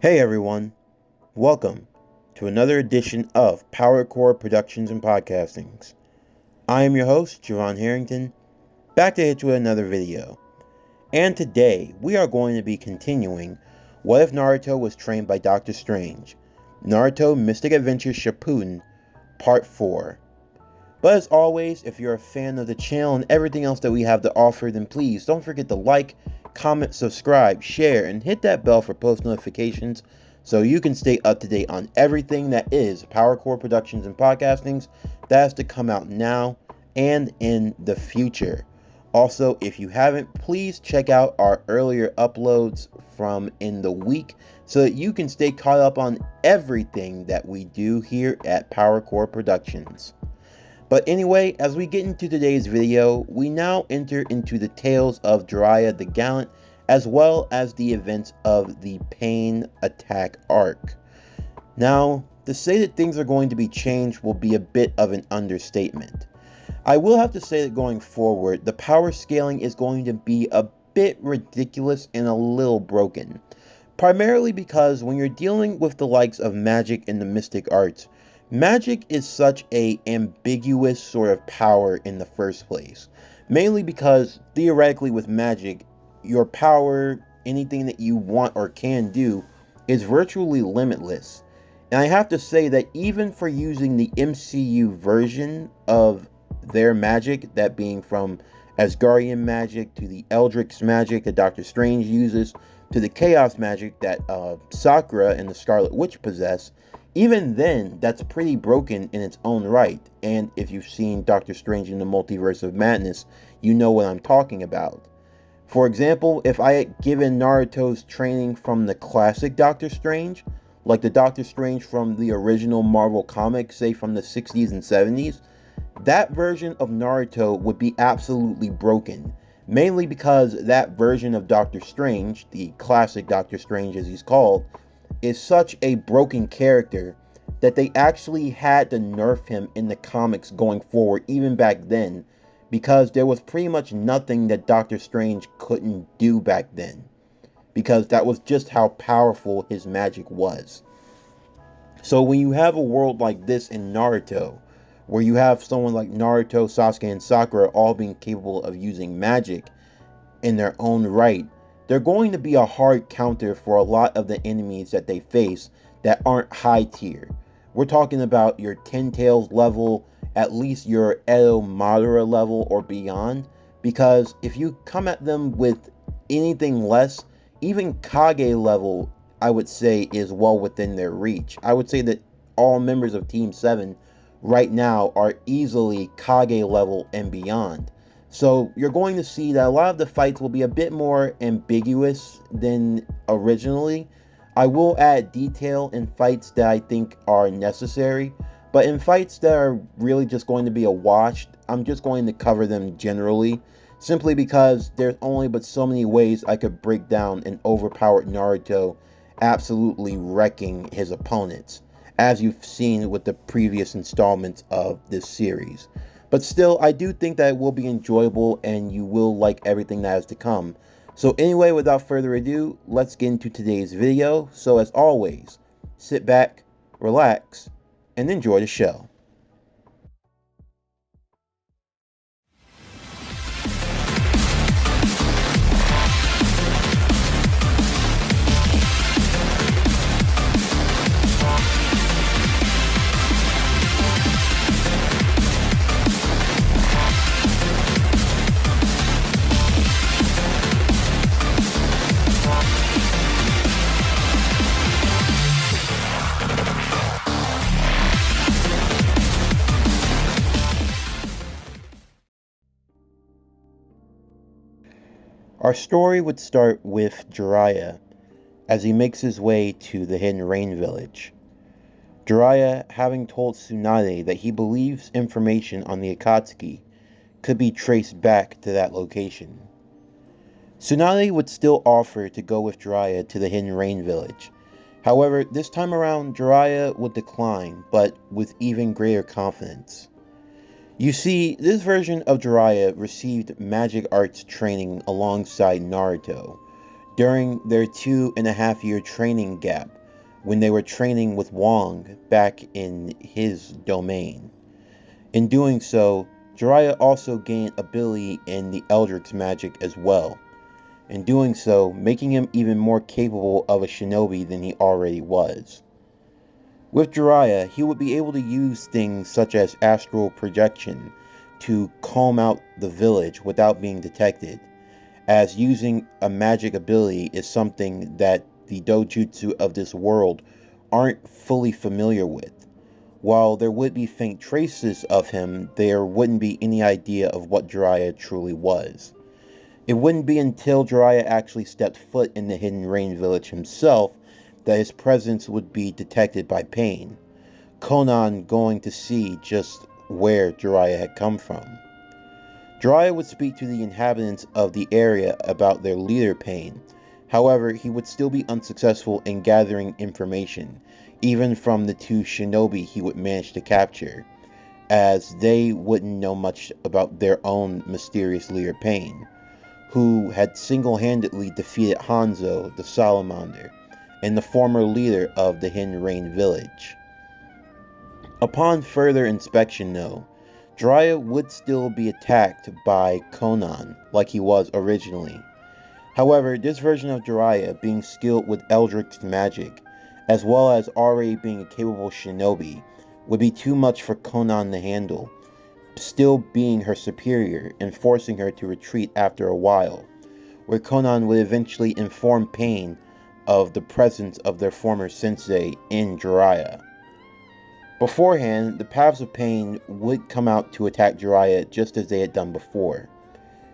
Hey everyone, welcome to another edition of Power Core Productions and Podcastings. I am your host, Javon Harrington, back to hit you with another video. And today, we are going to be continuing What If Naruto Was Trained by Dr. Strange? Naruto Mystic Adventure Shippuden, Part 4. But as always, if you're a fan of the channel and everything else that we have to offer, then please don't forget to like, comment, subscribe, share, and hit that bell for post notifications so you can stay up to date on everything that is Power Core Productions and Podcastings that has to come out now and in the future. Also, if you haven't, please check out our earlier uploads from in the week so that you can stay caught up on everything that we do here at Power Core Productions. But anyway, as we get into today's video, we now enter into the tales of Jiraiya the Gallant, as well as the events of the Pain Attack arc. Now, to say that things are going to be changed will be a bit of an understatement. I will have to say that going forward, the power scaling is going to be a bit ridiculous and a little broken. Primarily because when you're dealing with the likes of magic and the mystic arts, magic is such a ambiguous sort of power in the first place. Mainly because, theoretically with magic, your power, anything that you want or can do, is virtually limitless. And I have to say that even for using the MCU version of their magic, that being from Asgardian magic to the Eldritch magic that Doctor Strange uses, to the Chaos magic that Sakura and the Scarlet Witch possess, even then, that's pretty broken in its own right. And if you've seen Doctor Strange in the Multiverse of Madness, you know what I'm talking about. For example, if I had given Naruto's training from the classic Doctor Strange, like the Doctor Strange from the original Marvel comics, say from the 60s and 70s, that version of Naruto would be absolutely broken. Mainly because that version of Doctor Strange, the classic Doctor Strange as he's called, is such a broken character that they actually had to nerf him in the comics going forward, even back then, because there was pretty much nothing that Doctor Strange couldn't do back then, because that was just how powerful his magic was. So when you have a world like this in Naruto, where you have someone like Naruto, Sasuke, and Sakura all being capable of using magic in their own right, they're going to be a hard counter for a lot of the enemies that they face that aren't high tier. We're talking about your Ten Tails level, at least your Edo Madara level or beyond, because if you come at them with anything less, even Kage level, I would say, is well within their reach. I would say that all members of Team 7 right now are easily Kage level and beyond. So you're going to see that a lot of the fights will be a bit more ambiguous than originally. I will add detail in fights that I think are necessary, but in fights that are really just going to be a wash, I'm just going to cover them generally, simply because there's only but so many ways I could break down an overpowered Naruto absolutely wrecking his opponents, as you've seen with the previous installments of this series. But still, I do think that it will be enjoyable and you will like everything that has to come. So anyway, without further ado, let's get into today's video. So as always, sit back, relax, and enjoy the show. Our story would start with Jiraiya as he makes his way to the Hidden Rain Village. Jiraiya having told Tsunade that he believes information on the Akatsuki could be traced back to that location. Tsunade would still offer to go with Jiraiya to the Hidden Rain Village. However, this time around Jiraiya would decline, but with even greater confidence. You see, this version of Jiraiya received magic arts training alongside Naruto during their 2.5 year training gap when they were training with Wong back in his domain. In doing so, Jiraiya also gained ability in the Eldritch magic as well, in doing so making him even more capable of a shinobi than he already was. With Jiraiya, he would be able to use things such as astral projection to calm out the village without being detected, as using a magic ability is something that the dojutsu of this world aren't fully familiar with. While there would be faint traces of him, there wouldn't be any idea of what Jiraiya truly was. It wouldn't be until Jiraiya actually stepped foot in the Hidden Rain village himself that his presence would be detected by Pain, Konan going to see just where Jiraiya had come from. Jiraiya would speak to the inhabitants of the area about their leader Pain. However, he would still be unsuccessful in gathering information, even from the two shinobi he would manage to capture, as they wouldn't know much about their own mysterious leader Pain, who had single-handedly defeated Hanzo the Salamander, and the former leader of the Hidden Rain village. Upon further inspection though, Jiraiya would still be attacked by Konan like he was originally. However, this version of Jiraiya, being skilled with Eldritch magic, as well as already being a capable shinobi, would be too much for Konan to handle, still being her superior and forcing her to retreat after a while, where Konan would eventually inform Pain of the presence of their former sensei in Jiraiya. Beforehand, the Paths of Pain would come out to attack Jiraiya just as they had done before.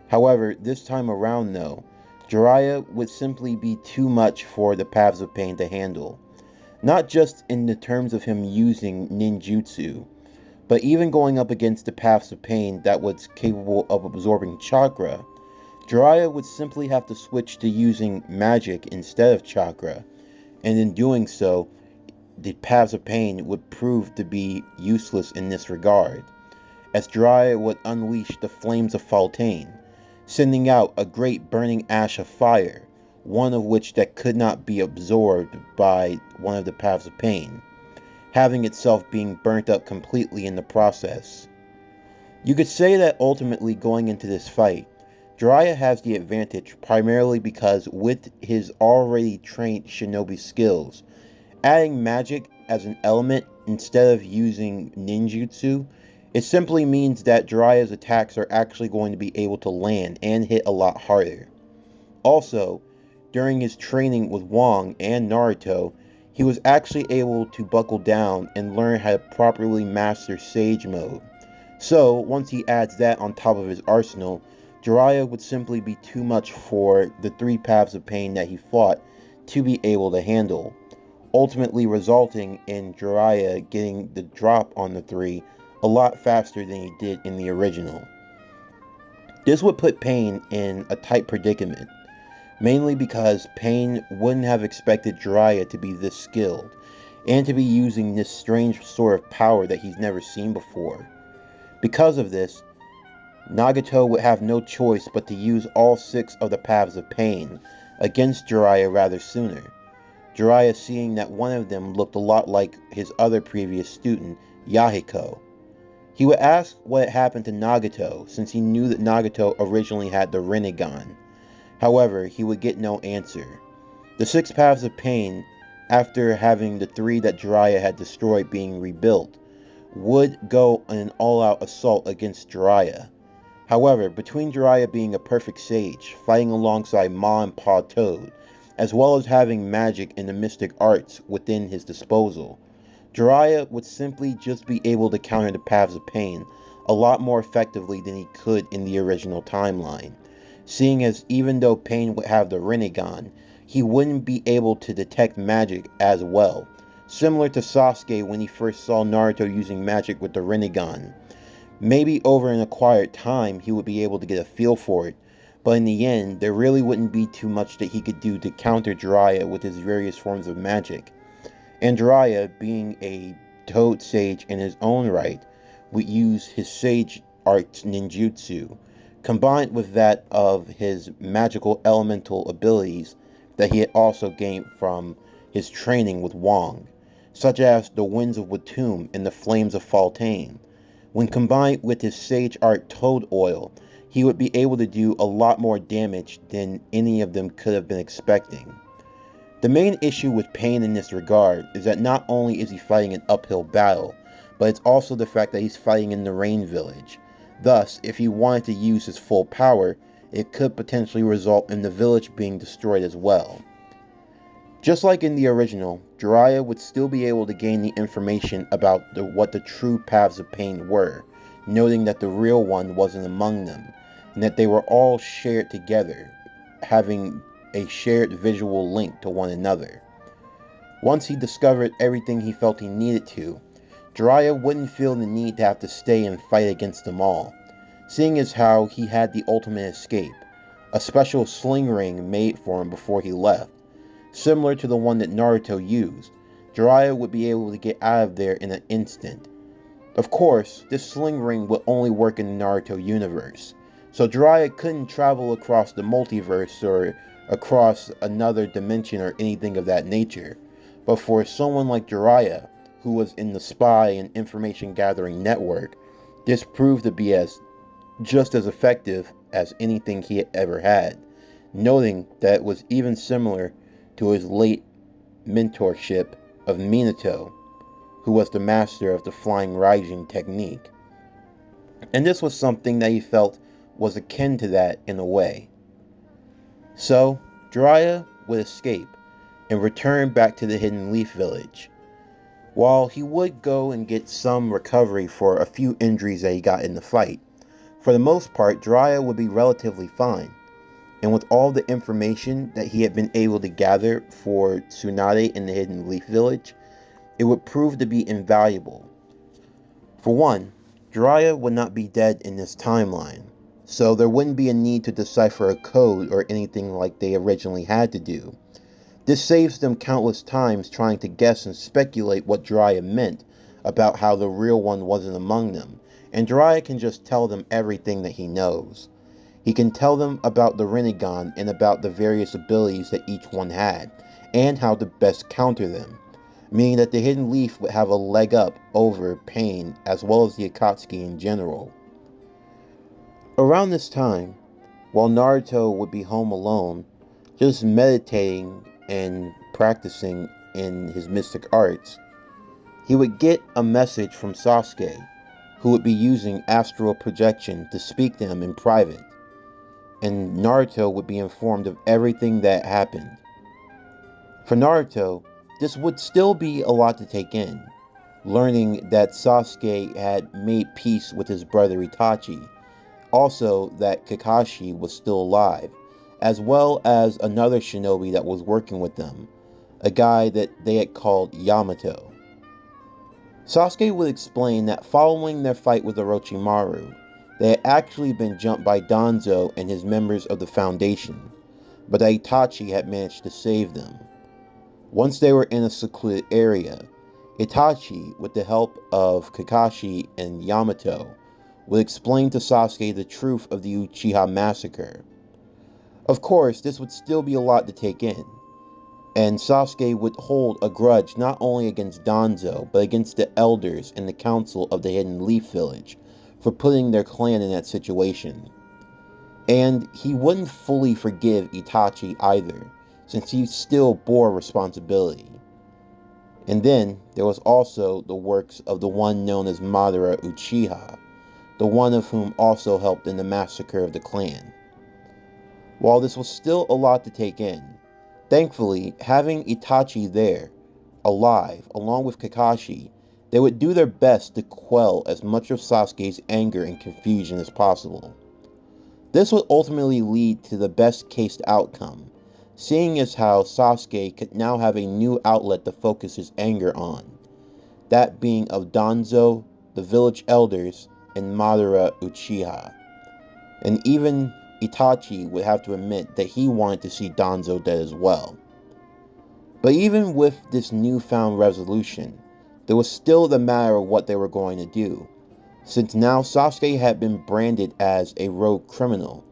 However, this time around though, Jiraiya would simply be too much for the Paths of Pain to handle, not just in the terms of him using ninjutsu, but even going up against the Paths of Pain that was capable of absorbing chakra. Jiraiya would simply have to switch to using magic instead of chakra, and in doing so, the Paths of Pain would prove to be useless in this regard, as Jiraiya would unleash the Flames of Faltane, sending out a great burning ash of fire, one of which that could not be absorbed by one of the Paths of Pain, having itself being burnt up completely in the process. You could say that ultimately going into this fight, Jiraiya has the advantage primarily because with his already trained shinobi skills, adding magic as an element instead of using ninjutsu, it simply means that Jiraiya's attacks are actually going to be able to land and hit a lot harder. Also, during his training with Wong and Naruto, he was actually able to buckle down and learn how to properly master Sage Mode. So, once he adds that on top of his arsenal, Jiraiya would simply be too much for the three Paths of Pain that he fought to be able to handle, ultimately resulting in Jiraiya getting the drop on the three a lot faster than he did in the original. This would put Pain in a tight predicament, mainly because Pain wouldn't have expected Jiraiya to be this skilled, and to be using this strange sort of power that he's never seen before. Because of this, Nagato would have no choice but to use all 6 of the Paths of Pain against Jiraiya rather sooner. Jiraiya seeing that one of them looked a lot like his other previous student, Yahiko. He would ask what had happened to Nagato, since he knew that Nagato originally had the Rinnegan. However, he would get no answer. The 6 Paths of Pain, after having the 3 that Jiraiya had destroyed being rebuilt, would go on an all-out assault against Jiraiya. However, between Jiraiya being a perfect sage, fighting alongside Ma and Pa Toad, as well as having magic and the mystic arts within his disposal, Jiraiya would simply just be able to counter the Paths of Pain a lot more effectively than he could in the original timeline, seeing as even though Pain would have the Rinnegan, he wouldn't be able to detect magic as well, similar to Sasuke when he first saw Naruto using magic with the Rinnegan. Maybe over an acquired time he would be able to get a feel for it, but in the end there really wouldn't be too much that he could do to counter Jiraiya with his various forms of magic. And Jiraiya, being a Toad Sage in his own right, would use his Sage Arts ninjutsu, combined with that of his magical elemental abilities, that he had also gained from his training with Wong, such as the winds of Watum and the flames of Faltane. When combined with his Sage Art Toad Oil, he would be able to do a lot more damage than any of them could have been expecting. The main issue with Pain in this regard is that not only is he fighting an uphill battle, but it's also the fact that he's fighting in the Rain Village. Thus, if he wanted to use his full power, it could potentially result in the village being destroyed as well. Just like in the original, Jiraiya would still be able to gain the information about what the true paths of Pain were, noting that the real one wasn't among them, and that they were all shared together, having a shared visual link to one another. Once he discovered everything he felt he needed to, Jiraiya wouldn't feel the need to have to stay and fight against them all, seeing as how he had the ultimate escape, a special sling ring made for him before he left. Similar to the one that Naruto used, Jiraiya would be able to get out of there in an instant. Of course, this sling ring would only work in the Naruto universe, so Jiraiya couldn't travel across the multiverse or across another dimension or anything of that nature. But for someone like Jiraiya, who was in the spy and information gathering network, this proved to be just as effective as anything he had ever had, noting that it was even similar to his late mentorship of Minato, who was the master of the Flying Raijin technique. And this was something that he felt was akin to that in a way. So, Jiraiya would escape and return back to the Hidden Leaf Village. While he would go and get some recovery for a few injuries that he got in the fight, for the most part, Jiraiya would be relatively fine. And with all the information that he had been able to gather for Tsunade in the Hidden Leaf Village, it would prove to be invaluable. For one, Jiraiya would not be dead in this timeline, so there wouldn't be a need to decipher a code or anything like they originally had to do. This saves them countless times trying to guess and speculate what Jiraiya meant about how the real one wasn't among them, and Jiraiya can just tell them everything that he knows. He can tell them about the Rinnegan and about the various abilities that each one had, and how to best counter them, meaning that the Hidden Leaf would have a leg up over Pain as well as the Akatsuki in general. Around this time, while Naruto would be home alone, just meditating and practicing in his mystic arts, he would get a message from Sasuke, who would be using astral projection to speak to him in private, and Naruto would be informed of everything that happened. For Naruto, this would still be a lot to take in, learning that Sasuke had made peace with his brother Itachi, also that Kakashi was still alive, as well as another shinobi that was working with them, a guy that they had called Yamato. Sasuke would explain that following their fight with Orochimaru, they had actually been jumped by Danzo and his members of the Foundation, but that Itachi had managed to save them. Once they were in a secluded area, Itachi, with the help of Kakashi and Yamato, would explain to Sasuke the truth of the Uchiha massacre. Of course, this would still be a lot to take in, and Sasuke would hold a grudge not only against Danzo, but against the elders and the council of the Hidden Leaf Village for putting their clan in that situation. And he wouldn't fully forgive Itachi either, since he still bore responsibility. And then there was also the works of the one known as Madara Uchiha, the one of whom also helped in the massacre of the clan. While this was still a lot to take in, thankfully, having Itachi there, alive, along with Kakashi, they would do their best to quell as much of Sasuke's anger and confusion as possible. This would ultimately lead to the best case outcome, seeing as how Sasuke could now have a new outlet to focus his anger on, that being of Danzo, the village elders, and Madara Uchiha. And even Itachi would have to admit that he wanted to see Danzo dead as well. But even with this newfound resolution, there was still the matter of what they were going to do, since now Sasuke had been branded as a rogue criminal,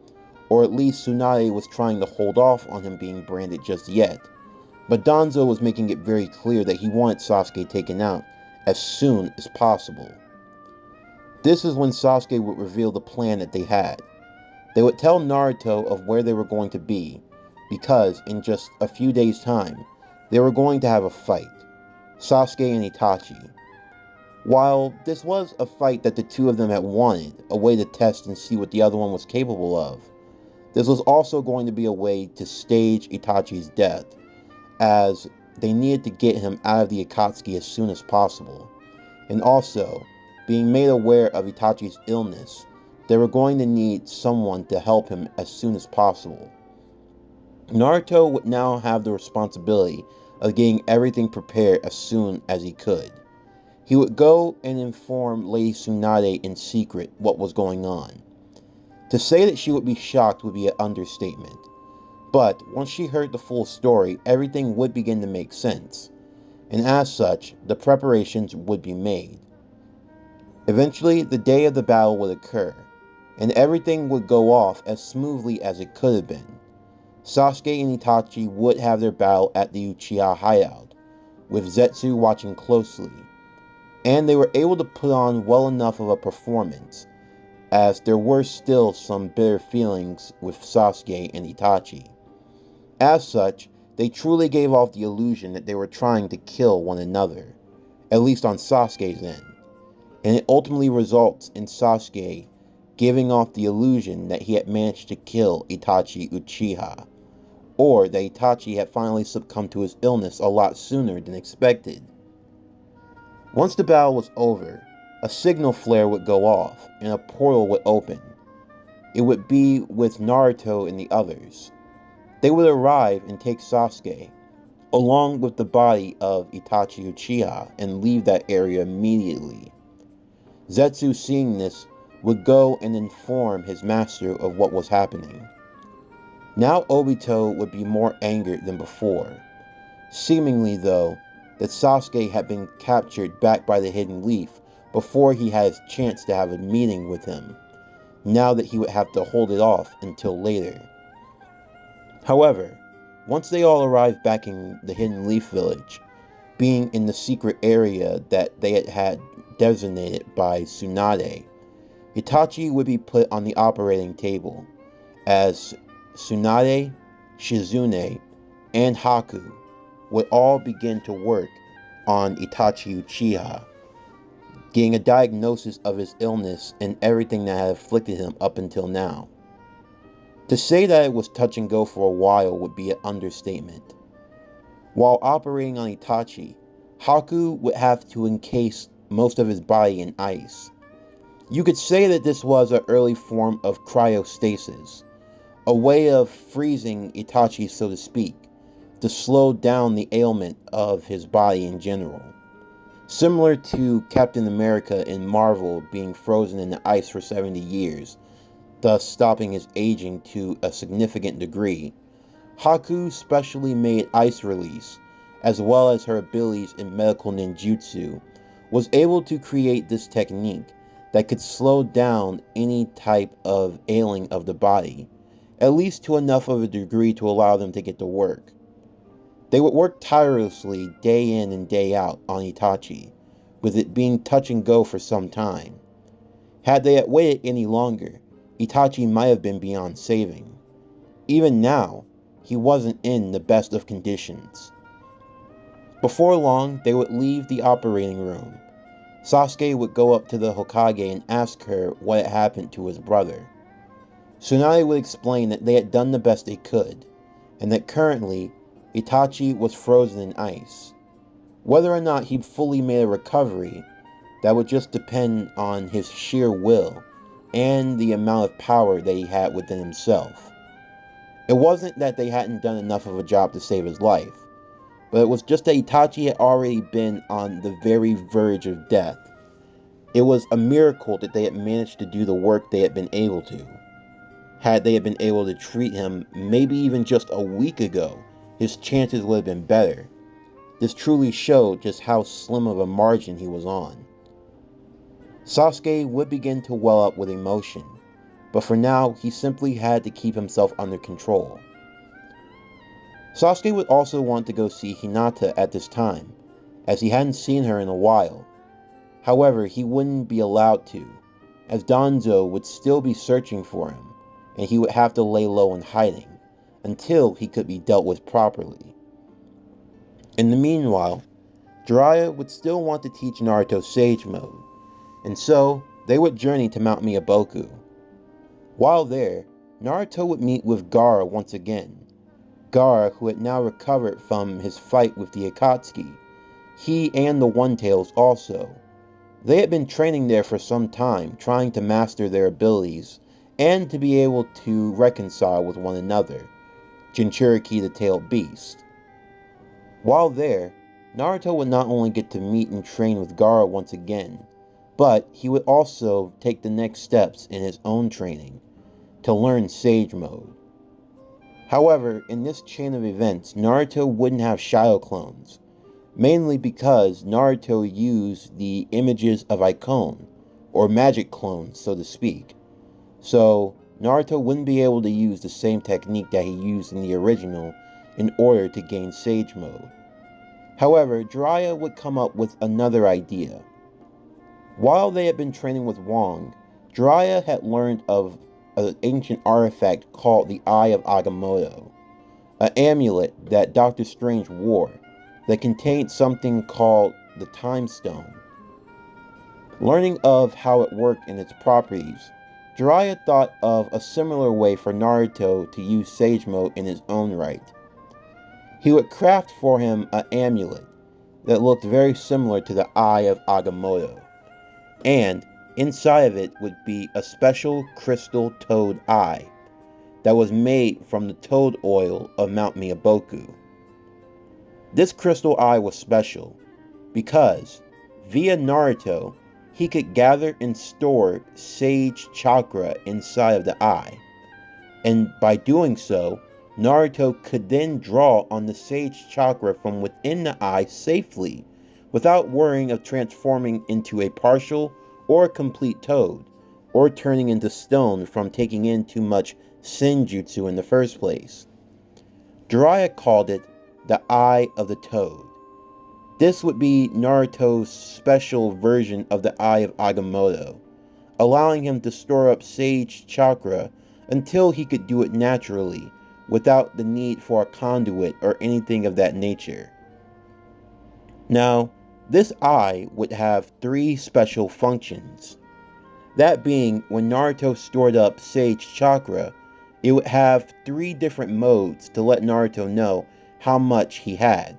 or at least Tsunade was trying to hold off on him being branded just yet, but Danzo was making it very clear that he wanted Sasuke taken out as soon as possible. This is when Sasuke would reveal the plan that they had. They would tell Naruto of where they were going to be, because in just a few days' time, they were going to have a fight, Sasuke and Itachi. While this was a fight that the two of them had wanted, a way to test and see what the other one was capable of, this was also going to be a way to stage Itachi's death, as they needed to get him out of the Akatsuki as soon as possible. And also, being made aware of Itachi's illness, they were going to need someone to help him as soon as possible. Naruto would now have the responsibility of getting everything prepared as soon as he could. He would go and inform Lady Tsunade in secret what was going on. To say that she would be shocked would be an understatement. But once she heard the full story, everything would begin to make sense. And as such, the preparations would be made. Eventually, the day of the battle would occur, and everything would go off as smoothly as it could have been. Sasuke and Itachi would have their battle at the Uchiha hideout, with Zetsu watching closely, and they were able to put on well enough of a performance, as there were still some bitter feelings with Sasuke and Itachi. As such, they truly gave off the illusion that they were trying to kill one another, at least on Sasuke's end, and it ultimately results in Sasuke giving off the illusion that he had managed to kill Itachi Uchiha, or that Itachi had finally succumbed to his illness a lot sooner than expected. Once the battle was over, a signal flare would go off and a portal would open. It would be with Naruto and the others. They would arrive and take Sasuke, along with the body of Itachi Uchiha, and leave that area immediately. Zetsu, seeing this, would go and inform his master of what was happening. Now Obito would be more angered than before, seemingly though that Sasuke had been captured back by the Hidden Leaf before he had his chance to have a meeting with him, now that he would have to hold it off until later. However, once they all arrived back in the Hidden Leaf village, being in the secret area that they had designated by Tsunade, Itachi would be put on the operating table, as Tsunade, Shizune, and Haku would all begin to work on Itachi Uchiha, getting a diagnosis of his illness and everything that had afflicted him up until now. To say that it was touch and go for a while would be an understatement. While operating on Itachi, Haku would have to encase most of his body in ice. You could say that this was an early form of cryostasis, a way of freezing Itachi, so to speak, to slow down the ailment of his body in general. Similar to Captain America in Marvel being frozen in the ice for 70 years, thus stopping his aging to a significant degree, Haku's specially made ice release, as well as her abilities in medical ninjutsu, was able to create this technique that could slow down any type of ailing of the body, at least to enough of a degree to allow them to get to work. They would work tirelessly day in and day out on Itachi, with it being touch and go for some time. Had they had waited any longer, Itachi might have been beyond saving. Even now, he wasn't in the best of conditions. Before long, they would leave the operating room. Sasuke would go up to the Hokage and ask her what had happened to his brother. Tsunade would explain that they had done the best they could, and that currently, Itachi was frozen in ice. Whether or not he'd fully made a recovery, that would just depend on his sheer will and the amount of power that he had within himself. It wasn't that they hadn't done enough of a job to save his life, but it was just that Itachi had already been on the very verge of death. It was a miracle that they had managed to do the work they had been able to. Had they been able to treat him maybe even just a week ago, his chances would have been better. This truly showed just how slim of a margin he was on. Sasuke would begin to well up with emotion, but for now, he simply had to keep himself under control. Sasuke would also want to go see Hinata at this time, as he hadn't seen her in a while. However, he wouldn't be allowed to, as Danzo would still be searching for him, and he would have to lay low in hiding, until he could be dealt with properly. In the meanwhile, Jiraiya would still want to teach Naruto Sage Mode, and so they would journey to Mount Miyaboku. While there, Naruto would meet with Gaara once again. Gaara, who had now recovered from his fight with the Akatsuki, he and the One-Tails also. They had been training there for some time, trying to master their abilities, and to be able to reconcile with one another, Jinchuriki the Tailed Beast. While there, Naruto would not only get to meet and train with Gaara once again, but he would also take the next steps in his own training, to learn Sage Mode. However, in this chain of events, Naruto wouldn't have Shadow clones, mainly because Naruto used the images of Icon, or magic clones, so to speak. So, Naruto wouldn't be able to use the same technique that he used in the original in order to gain Sage Mode. However, Jiraiya would come up with another idea. While they had been training with Wong, Jiraiya had learned of an ancient artifact called the Eye of Agamotto, an amulet that Dr. Strange wore that contained something called the Time Stone. Learning of how it worked and its properties, Jiraiya thought of a similar way for Naruto to use Sage Mode in his own right. He would craft for him an amulet that looked very similar to the Eye of Agamotto, and inside of it would be a special crystal toad eye that was made from the toad oil of Mount Miyaboku. This crystal eye was special because, via Naruto, he could gather and store Sage Chakra inside of the eye, and by doing so, Naruto could then draw on the Sage Chakra from within the eye safely, without worrying of transforming into a partial or complete toad, or turning into stone from taking in too much senjutsu in the first place. Jiraiya called it the Eye of the Toad. This would be Naruto's special version of the Eye of Agamotto, allowing him to store up Sage Chakra until he could do it naturally, without the need for a conduit or anything of that nature. Now, this eye would have 3 special functions. That being, when Naruto stored up Sage Chakra, it would have 3 different modes to let Naruto know how much he had.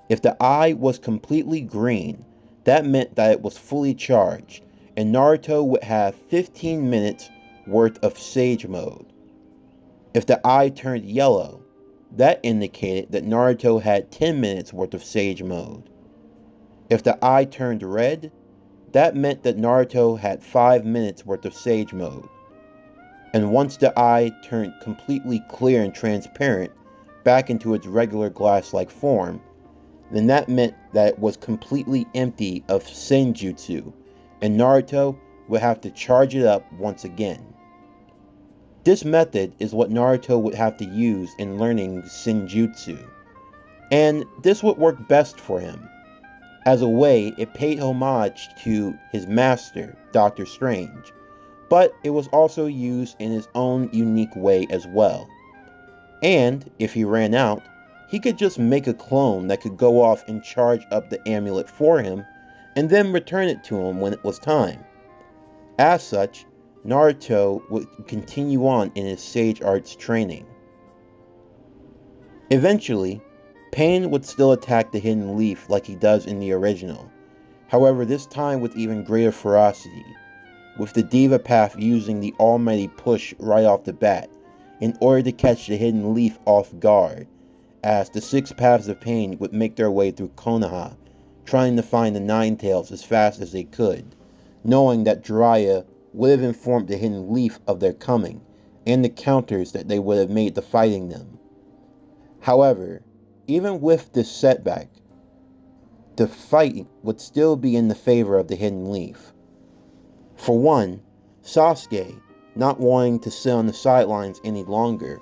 If the eye was completely green, that meant that it was fully charged, and Naruto would have 15 minutes worth of Sage Mode. If the eye turned yellow, that indicated that Naruto had 10 minutes worth of Sage Mode. If the eye turned red, that meant that Naruto had 5 minutes worth of Sage Mode. And once the eye turned completely clear and transparent back into its regular glass-like form, then that meant that it was completely empty of senjutsu, and Naruto would have to charge it up once again. This method is what Naruto would have to use in learning senjutsu, and this would work best for him. As a way, it paid homage to his master, Dr. Strange, but it was also used in his own unique way as well. And, if he ran out, he could just make a clone that could go off and charge up the amulet for him, and then return it to him when it was time. As such, Naruto would continue on in his Sage Arts training. Eventually, Pain would still attack the Hidden Leaf like he does in the original, however this time with even greater ferocity, with the Diva Path using the almighty push right off the bat, in order to catch the Hidden Leaf off guard, as the 6 Paths of Pain would make their way through Konoha, trying to find the Nine-Tails as fast as they could, knowing that Jiraiya would have informed the Hidden Leaf of their coming, and the counters that they would have made to fighting them. However, even with this setback, the fight would still be in the favor of the Hidden Leaf. For one, Sasuke, not wanting to sit on the sidelines any longer,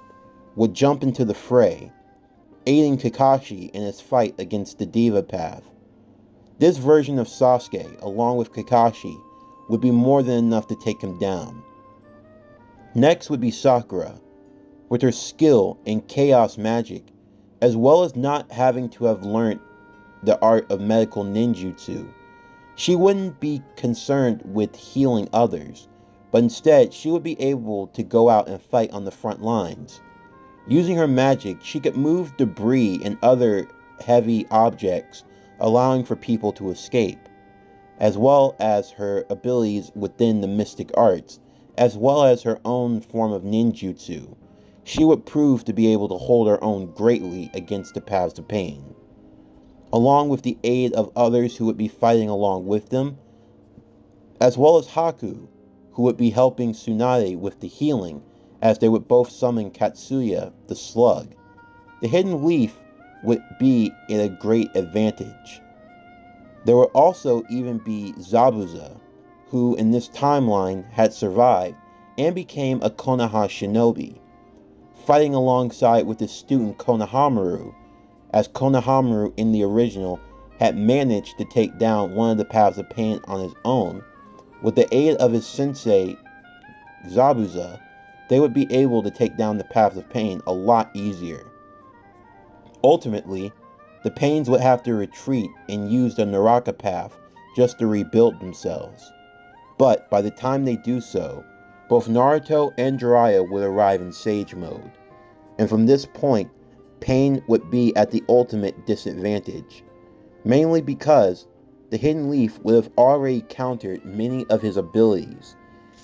would jump into the fray, aiding Kakashi in his fight against the Diva Path. This version of Sasuke, along with Kakashi, would be more than enough to take him down. Next would be Sakura, with her skill in chaos magic, as well as not having to have learnt the art of medical ninjutsu. She wouldn't be concerned with healing others, but instead she would be able to go out and fight on the front lines. Using her magic, she could move debris and other heavy objects, allowing for people to escape, as well as her abilities within the mystic arts, as well as her own form of ninjutsu. She would prove to be able to hold her own greatly against the Paths of Pain, along with the aid of others who would be fighting along with them, as well as Haku, who would be helping Tsunade with the healing, as they would both summon Katsuya, the Slug. The Hidden Leaf would be at a great advantage. There would also even be Zabuza, who in this timeline had survived and became a Konoha shinobi, fighting alongside with his student Konohamaru, as Konohamaru in the original had managed to take down one of the Paths of Pain on his own. With the aid of his sensei Zabuza, they would be able to take down the Paths of Pain a lot easier. Ultimately, the Pains would have to retreat and use the Naraka path just to rebuild themselves. But by the time they do so, both Naruto and Jiraiya would arrive in Sage mode, and from this point, Pain would be at the ultimate disadvantage, mainly because the Hidden Leaf would have already countered many of his abilities.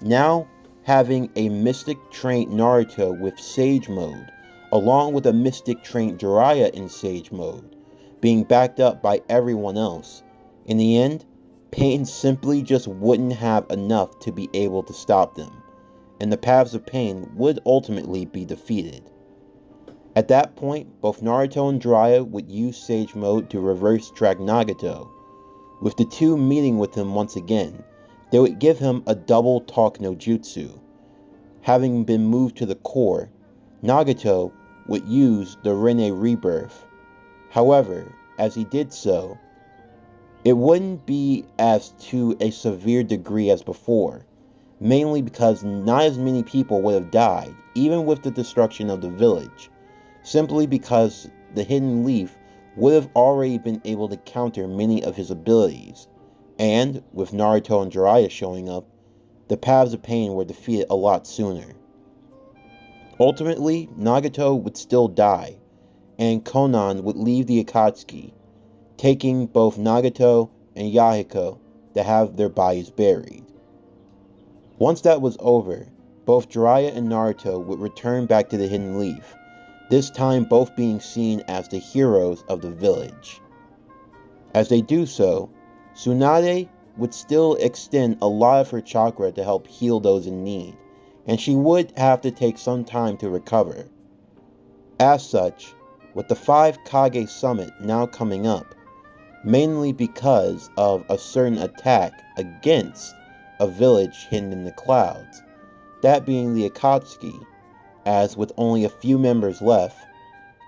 Now, having a Mystic trained Naruto with Sage mode, along with a Mystic trained Jiraiya in Sage mode, being backed up by everyone else, in the end, Pain simply just wouldn't have enough to be able to stop them, and the Paths of Pain would ultimately be defeated. At that point, both Naruto and Jiraiya would use Sage mode to reverse track Nagato. With the two meeting with him once again, they would give him a double talk no jutsu. Having been moved to the core, Nagato would use the Rene Rebirth. However, as he did so, it wouldn't be as to a severe degree as before, mainly because not as many people would have died, even with the destruction of the village, simply because the Hidden Leaf would have already been able to counter many of his abilities, and with Naruto and Jiraiya showing up, the Paths of Pain were defeated a lot sooner. Ultimately, Nagato would still die, and Konan would leave the Akatsuki, taking both Nagato and Yahiko to have their bodies buried. Once that was over, both Jiraiya and Naruto would return back to the Hidden Leaf, this time both being seen as the heroes of the village. As they do so, Tsunade would still extend a lot of her chakra to help heal those in need, and she would have to take some time to recover. As such, with the 5 Kage Summit now coming up, mainly because of a certain attack against a village hidden in the clouds, that being the Akatsuki, as with only a few members left,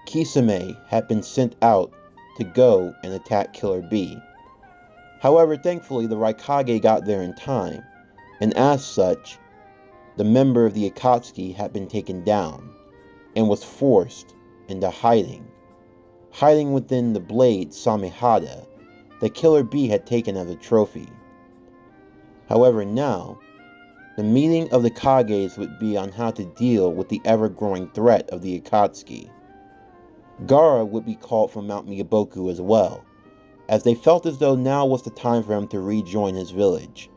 Kisame had been sent out to go and attack Killer B. However, thankfully the Raikage got there in time, and as such, the member of the Akatsuki had been taken down, and was forced into hiding within the blade Samehada that Killer B had taken as a trophy. However, now, the meeting of the Kages would be on how to deal with the ever-growing threat of the Akatsuki. Gaara would be called from Mount Miyaboku as well, as they felt as though now was the time for him to rejoin his village.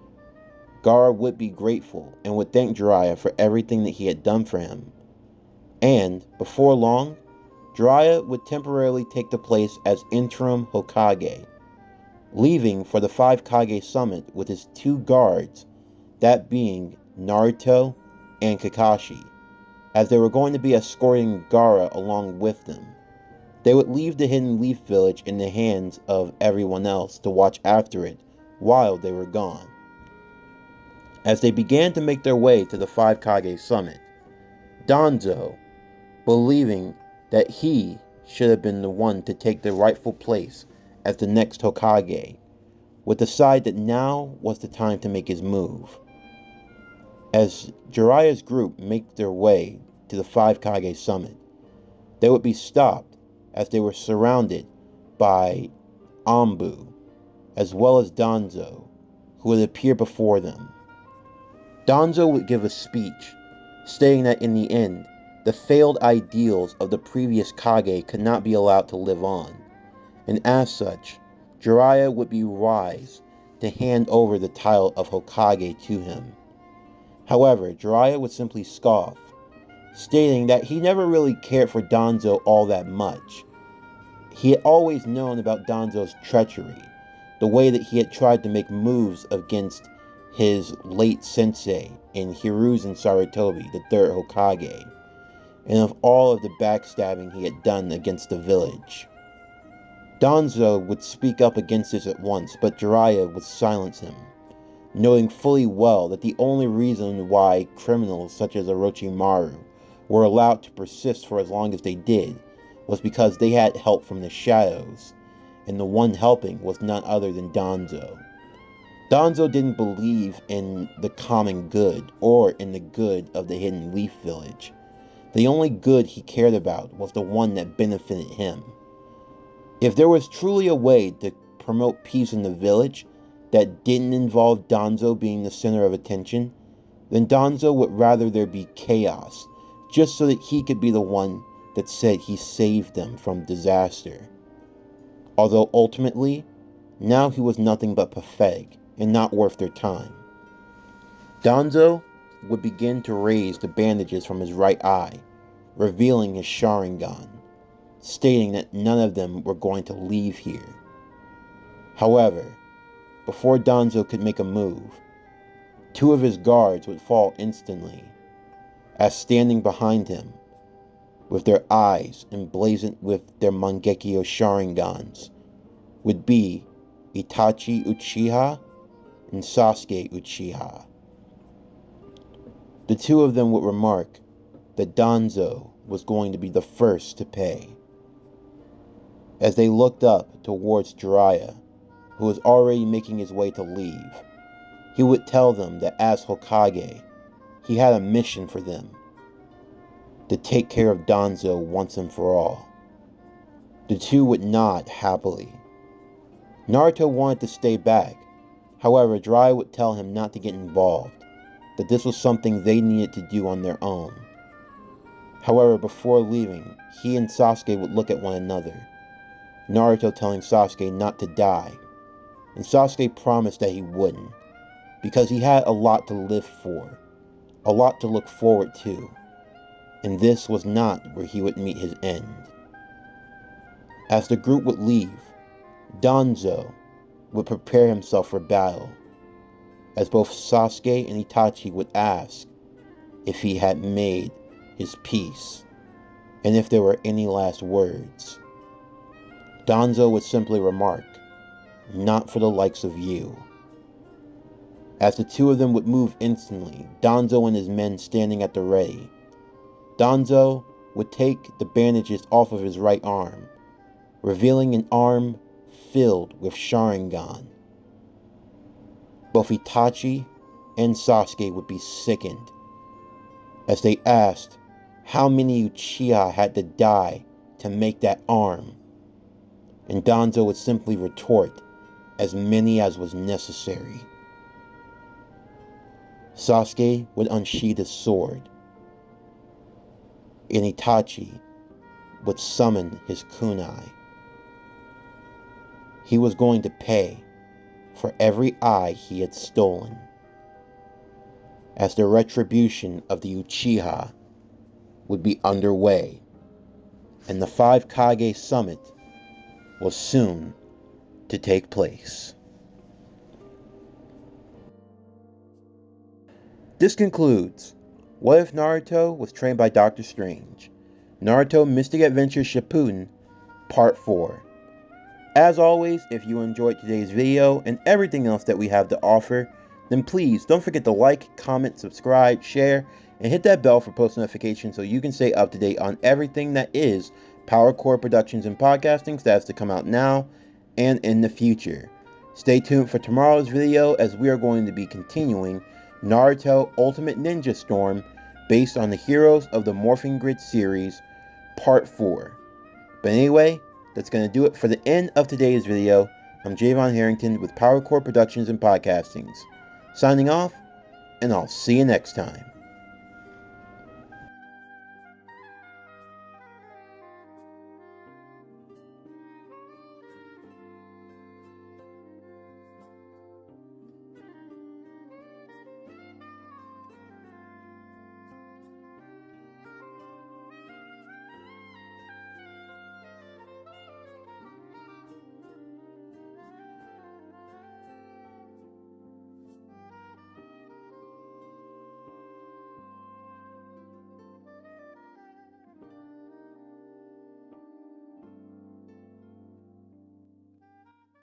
Gaara would be grateful and would thank Jiraiya for everything that he had done for him. And, before long, Jiraiya would temporarily take the place as interim Hokage, leaving for the 5 Kage Summit with his 2 guards, that being Naruto and Kakashi, as they were going to be escorting Gaara along with them. They would leave the Hidden Leaf Village in the hands of everyone else to watch after it while they were gone. As they began to make their way to the Five Kage summit, Danzo, believing that he should have been the one to take the rightful place as the next Hokage, would decide that now was the time to make his move. As Jiraiya's group make their way to the Five Kage summit, they would be stopped as they were surrounded by Anbu, as well as Danzo, who would appear before them. Danzo would give a speech, stating that in the end, the failed ideals of the previous Kage could not be allowed to live on, and as such, Jiraiya would be wise to hand over the title of Hokage to him. However, Jiraiya would simply scoff, stating that he never really cared for Danzo all that much. He had always known about Danzo's treachery, the way that he had tried to make moves against his late sensei in Hiruzen Sarutobi, the third Hokage, and of all of the backstabbing he had done against the village. Danzo would speak up against this at once, but Jiraiya would silence him, knowing fully well that the only reason why criminals such as Orochimaru were allowed to persist for as long as they did was because they had help from the shadows, and the one helping was none other than Danzo. Danzo didn't believe in the common good or in the good of the Hidden Leaf Village. The only good he cared about was the one that benefited him. If there was truly a way to promote peace in the village that didn't involve Danzo being the center of attention, then Danzo would rather there be chaos, just so that he could be the one that said he saved them from disaster. Although ultimately, now he was nothing but pathetic and not worth their time. Danzo would begin to raise the bandages from his right eye, revealing his Sharingan, stating that none of them were going to leave here. However, before Danzo could make a move, two of his guards would fall instantly, as standing behind him, with their eyes emblazoned with their Mangekyo Sharingans, would be Itachi Uchiha and Sasuke Uchiha. The two of them would remark that Danzo was going to be the first to pay. As they looked up towards Jiraiya, who was already making his way to leave, he would tell them that as Hokage, he had a mission for them, to take care of Danzo once and for all. The two would nod happily. Naruto wanted to stay back, however Jiraiya would tell him not to get involved, that this was something they needed to do on their own. However, before leaving, he and Sasuke would look at one another, Naruto telling Sasuke not to die, and Sasuke promised that he wouldn't, because he had a lot to live for, a lot to look forward to, and this was not where he would meet his end. As the group would leave, Danzo would prepare himself for battle, as both Sasuke and Itachi would ask if he had made his peace, and if there were any last words. Danzo would simply remark, "Not for the likes of you." As the two of them would move instantly, Danzo and his men standing at the ready, Danzo would take the bandages off of his right arm, revealing an arm filled with Sharingan. Both Itachi and Sasuke would be sickened, as they asked how many Uchiha had to die to make that arm, and Danzo would simply retort, "As many as was necessary." Sasuke would unsheath his sword, and Itachi would summon his kunai. He was going to pay for every eye he had stolen, as the retribution of the Uchiha would be underway, and the Five Kage Summit was soon to take place. This concludes What If Naruto Was Trained by Dr. Strange? Naruto Mystic Adventures Shippuden, Part 4. As always, if you enjoyed today's video and everything else that we have to offer, then please don't forget to like, comment, subscribe, share, and hit that bell for post notifications so you can stay up to date on everything that is PowerCore Productions and Podcasting that has to come out now and in the future. Stay tuned for tomorrow's video as we are going to be continuing Naruto Ultimate Ninja Storm based on the Heroes of the Morphing Grid series, Part 4. But anyway, that's going to do it for the end of today's video. I'm Javon Harrington with PowerCore Productions and Podcastings, signing off, and I'll see you next time.